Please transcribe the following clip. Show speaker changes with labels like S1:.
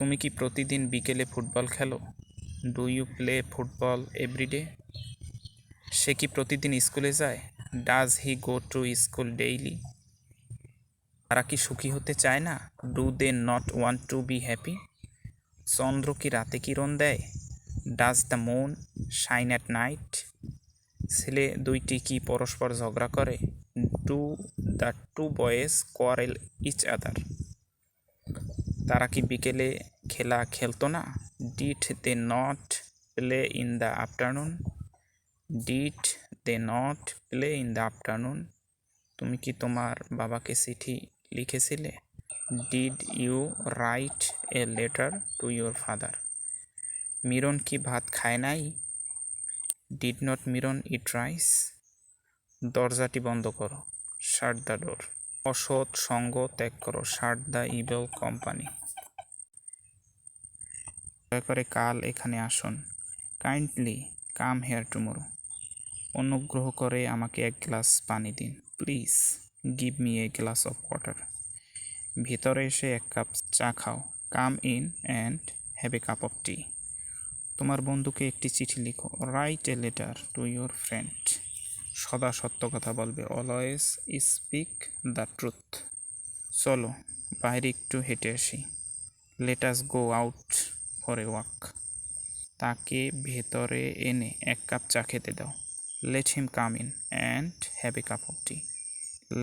S1: তুমি কি প্রতিদিন বিকেলে ফুটবল খেলো? Do you play football everyday? সে কি প্রতিদিন স্কুলে যায়? Does he go to school daily? তারা কি সুখী হতে চায় না? Do they not want to be happy? চন্দ্র কি রাতে কিরণ দেয়? Does the moon shine at night? ছেলে দুইটি কি পরস্পর ঝগড়া করে? Do the two boys quarrel each other? তারা কি বিকেলে খেলা খেলতো না? Did they not play in the afternoon? Did they not play in the afternoon? তুমি কি তোমার বাবাকে চিঠি লিখেছিলে? Did you write a letter to your father? Miron কি ভাত খায় নাই? Did not Miron eat rice? দরজাটি বন্ধ করো, শাট দ্য ডোর। অসৎ সঙ্গ ত্যাগ করো, শাট দ্য ইভিল কোম্পানি। দয়া করে কাল এখানে আসুন, কাইন্ডলি কাম হেয়ার টুমোরো। অনুগ্রহ করে আমাকে এক গ্লাস পানি দিন, please give me a glass of water. ভিতরে এসে এক কাপ চা খাও, come in and have a cup of tea. তোমার বন্ধুকে একটি চিঠি লিখো, write a letter to your friend. সদা সত্য কথা বলবে, অলওয়েজ স্পিক দ্য ট্রুথ। চলো বাইরে একটু হেঁটে আসি, let us go out for a walk. তাকে ভেতরে এনে এক কাপ চা খেতে দাও, let him come in and have a cup of T.